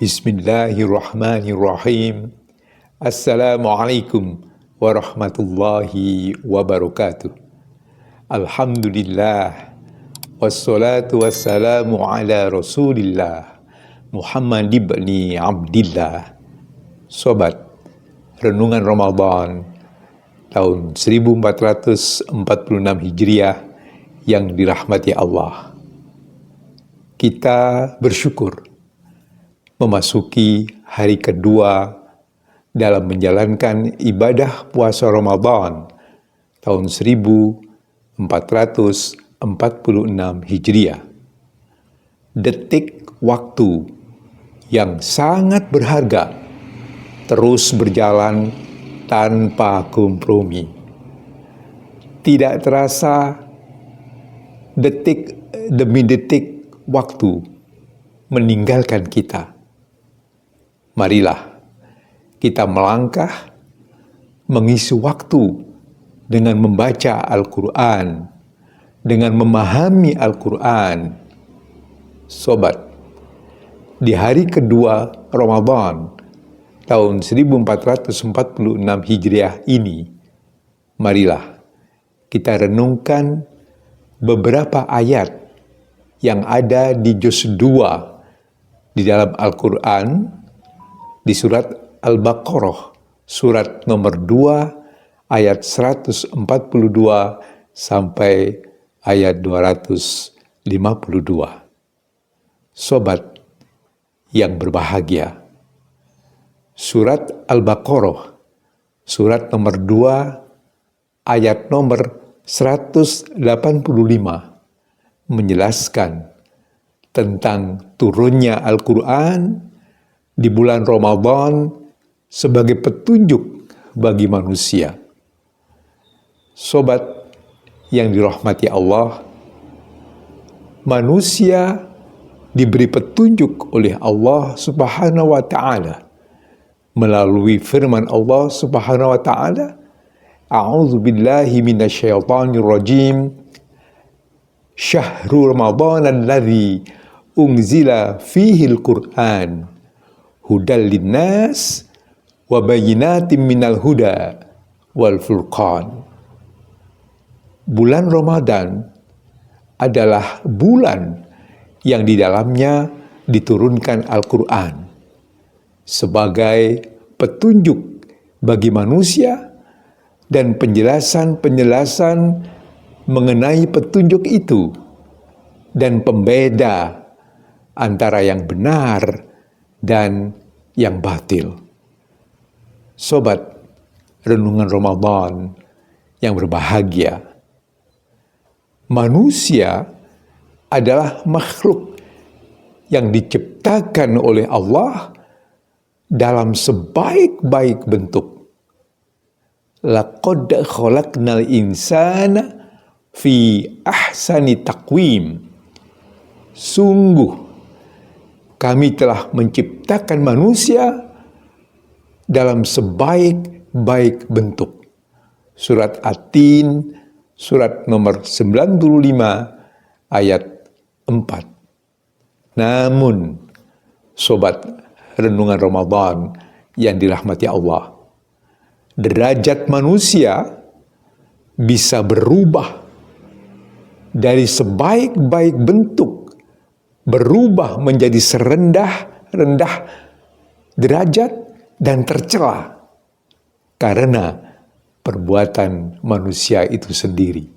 Bismillahirrahmanirrahim. Assalamualaikum warahmatullahi wabarakatuh. Alhamdulillah. Wassalatu wassalamu ala rasulillah Muhammad ibni Abdillah. Sobat, Renungan Ramadan tahun 1446 Hijriah yang dirahmati Allah. Kita bersyukur memasuki hari kedua dalam menjalankan ibadah puasa Ramadan tahun 1446 Hijriah. Detik waktu yang sangat berharga terus berjalan tanpa kompromi. Tidak terasa detik demi detik waktu meninggalkan kita. Marilah kita melangkah mengisi waktu dengan membaca Al-Quran, dengan memahami Al-Quran. Sobat, di hari kedua Ramadan tahun 1446 Hijriah ini, marilah kita renungkan beberapa ayat yang ada di juz 2 di dalam Al-Quran, di surat Al-Baqarah, surat nomor 2, ayat 142 sampai ayat 252. Sobat yang berbahagia, surat Al-Baqarah, surat nomor 2, ayat nomor 185, menjelaskan tentang turunnya Al-Quran di bulan Ramadan sebagai petunjuk bagi manusia. Sobat yang dirahmati Allah, manusia diberi petunjuk oleh Allah Subhanahu wa Ta'ala melalui firman Allah Subhanahu wa Ta'ala, A'udzu billahi minasyaitonir rajim. Syahrul Ramadan alladzi unzila fihi al-Qur'an hudal linnas wa bayyinatin minal huda wal furqan. Bulan Ramadan adalah bulan yang di dalamnya diturunkan Al-Quran sebagai petunjuk bagi manusia dan penjelasan-penjelasan mengenai petunjuk itu dan pembeda antara yang benar dan yang batil. Sobat Renungan Ramadan yang berbahagia, manusia adalah makhluk yang diciptakan oleh Allah dalam sebaik-baik bentuk. Laqad khalaqnal insana fi ahsani taqwim. Sungguh kami telah menciptakan manusia dalam sebaik-baik bentuk. Surat At-Tin, surat nomor 95, ayat 4. Namun, sobat Renungan Ramadan yang dirahmati Allah, derajat manusia bisa berubah dari sebaik-baik bentuk, berubah menjadi serendah-rendah derajat dan tercela karena perbuatan manusia itu sendiri.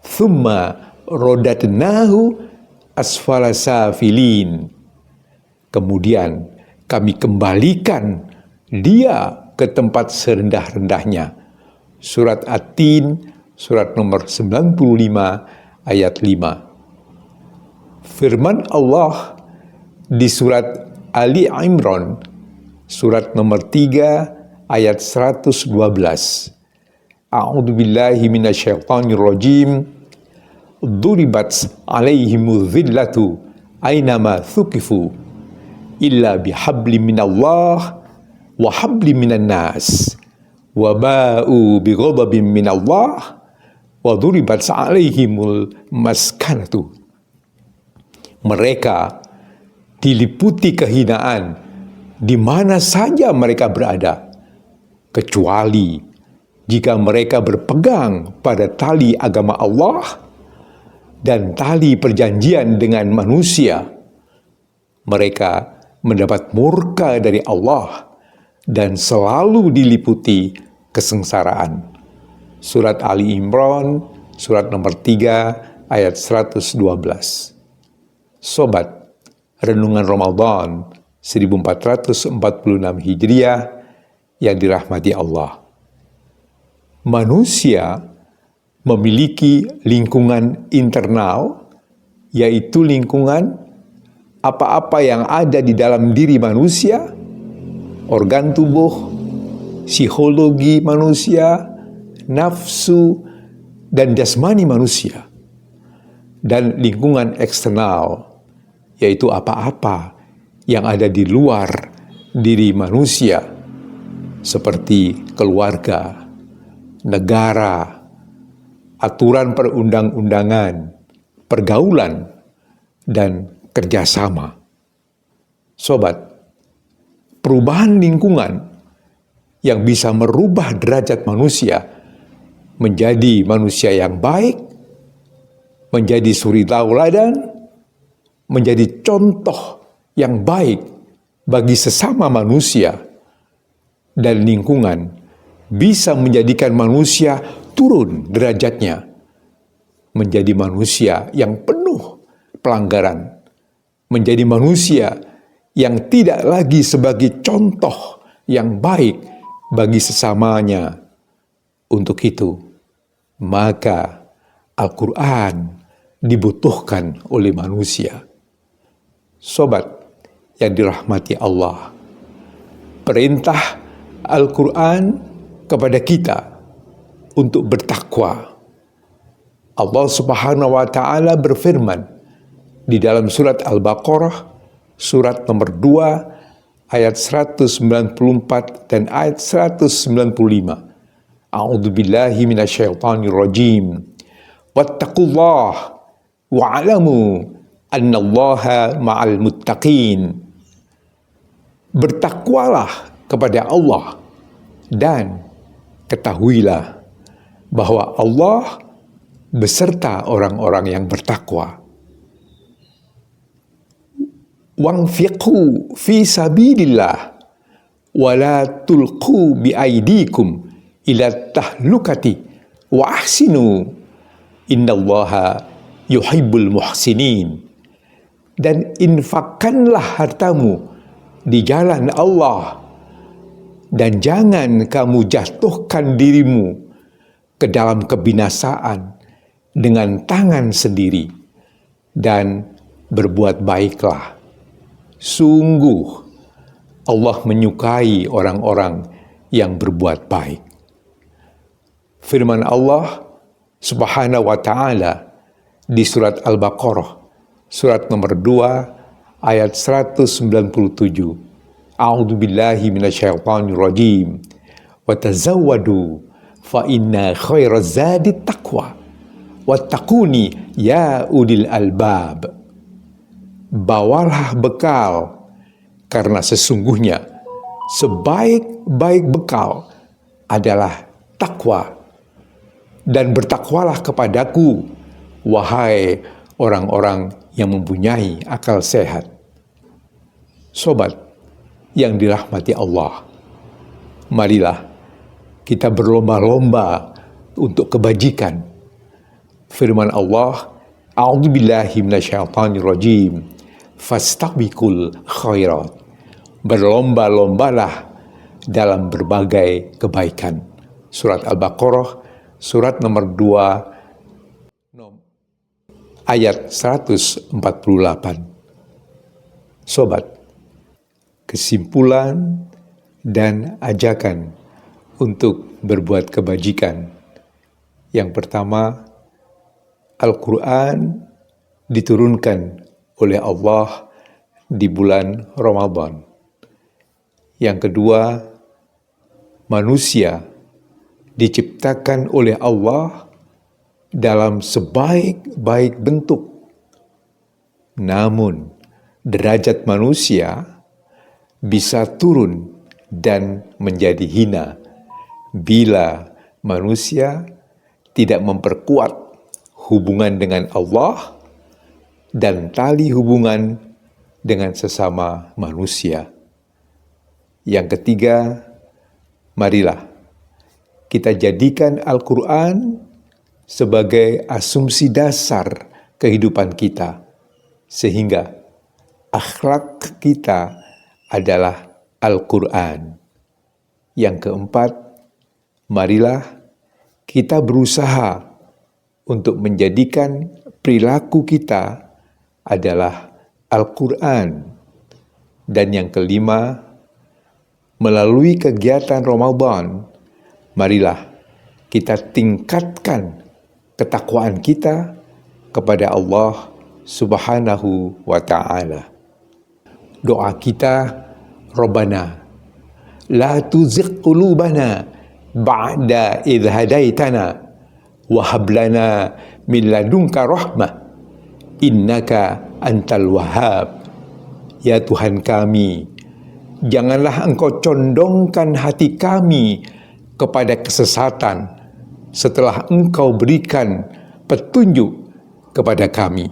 Tsumma rodatnahu asfala safilin. Kemudian kami kembalikan dia ke tempat serendah-rendahnya. Surat At-Tin, surat nomor 95, ayat 5. Firman Allah di surat Ali Imran, surat nomor 3, ayat 112. A'udzu billahi minasyaitonir rajim. Duribat alaihimudz zillatu ainama thuqifu illa bihablim minallah wa hablim minan nas wa ba'u bighadabin minallah wa duribat alaihimul maskanatu. Mereka diliputi kehinaan di mana saja mereka berada, kecuali jika mereka berpegang pada tali agama Allah dan tali perjanjian dengan manusia. Mereka mendapat murka dari Allah dan selalu diliputi kesengsaraan. Surat Ali Imran, surat nomor 3, ayat 112. Sobat, Renungan Ramadan 1446 Hijriah yang dirahmati Allah. Manusia memiliki lingkungan internal, yaitu lingkungan apa-apa yang ada di dalam diri manusia, organ tubuh, psikologi manusia, nafsu, dan jasmani manusia. Dan lingkungan eksternal, yaitu apa-apa yang ada di luar diri manusia, seperti keluarga, negara, aturan perundang-undangan, pergaulan, dan kerjasama. Sobat, perubahan lingkungan yang bisa merubah derajat manusia menjadi manusia yang baik, menjadi suri tauladan, menjadi contoh yang baik bagi sesama manusia, dan lingkungan bisa menjadikan manusia turun derajatnya menjadi manusia yang penuh pelanggaran, menjadi manusia yang tidak lagi sebagai contoh yang baik bagi sesamanya. Untuk itu, maka Al-Quran dibutuhkan oleh manusia. Sobat yang dirahmati Allah, perintah Al-Quran kepada kita untuk bertakwa. Allah Subhanahu wa Ta'ala berfirman di dalam surat Al-Baqarah, surat nomor 2, ayat 194 dan ayat 195. A'udzubillahi minasyaitonir rajim. Wattaqullah wa'lamu annallaha ma'al muttaqin. Bertakwalah kepada Allah dan ketahuilah bahwa Allah beserta orang-orang yang bertakwa. Wanfiqu fi sabilillah wa la tulqu bi aydikum ila tahlukati wa ahsinu innallaha yuhibbul muhsinin. Dan infakkanlah hartamu di jalan Allah, dan jangan kamu jatuhkan dirimu ke dalam kebinasaan dengan tangan sendiri, dan berbuat baiklah. Sungguh Allah menyukai orang-orang yang berbuat baik. Firman Allah Subhanahu wa Ta'ala di surat Al-Baqarah, surat nomor 2, ayat 197. A'udzubillahi minasyaitonir rajim. Wa tazawwadu fa inna khairaz zadi taqwa wattaquni ya ulil albab. Bawalah bekal, karena sesungguhnya sebaik-baik bekal adalah takwa, dan bertakwalah kepadaku, wahai orang-orang yang mempunyai akal sehat. Sobat yang dirahmati Allah, marilah kita berlomba-lomba untuk kebajikan. Firman Allah, A'udzubillahi minasyaitonir rajim. Fastabiqul khairat. Berlomba-lombalah dalam berbagai kebaikan. Surat Al-Baqarah, surat nomor 2, ayat 148. Sobat, kesimpulan dan ajakan untuk berbuat kebajikan. Yang pertama, Al-Quran diturunkan oleh Allah di bulan Ramadan. Yang kedua, manusia diciptakan oleh Allah dalam sebaik-baik bentuk. Namun, derajat manusia bisa turun dan menjadi hina bila manusia tidak memperkuat hubungan dengan Allah dan tali hubungan dengan sesama manusia. Yang ketiga, marilah kita jadikan Al-Quran sebagai asumsi dasar kehidupan kita, sehingga akhlak kita adalah Al-Quran. Yang keempat, marilah kita berusaha untuk menjadikan perilaku kita adalah Al-Quran. Dan yang kelima, melalui kegiatan Ramadan, marilah kita tingkatkan ketakwaan kita kepada Allah Subhanahu wa ta'ala. Doa kita, Rabbana la tuzigh qulubana ba'da idh hadaitana wa hab lana min ladunka rahmah innaka antal wahhab. Ya Tuhan kami, janganlah Engkau condongkan hati kami kepada kesesatan setelah Engkau berikan petunjuk kepada kami,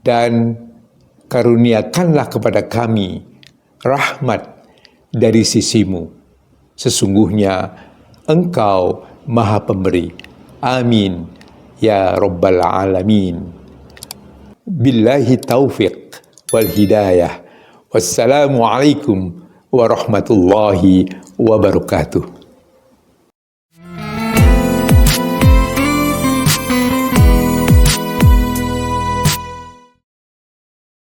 dan karuniakanlah kepada kami rahmat dari sisimu. Sesungguhnya Engkau Maha Pemberi. Amin ya Rabbal Alamin. Billahi taufiq wal hidayah. Wassalamualaikum warahmatullahi wabarakatuh.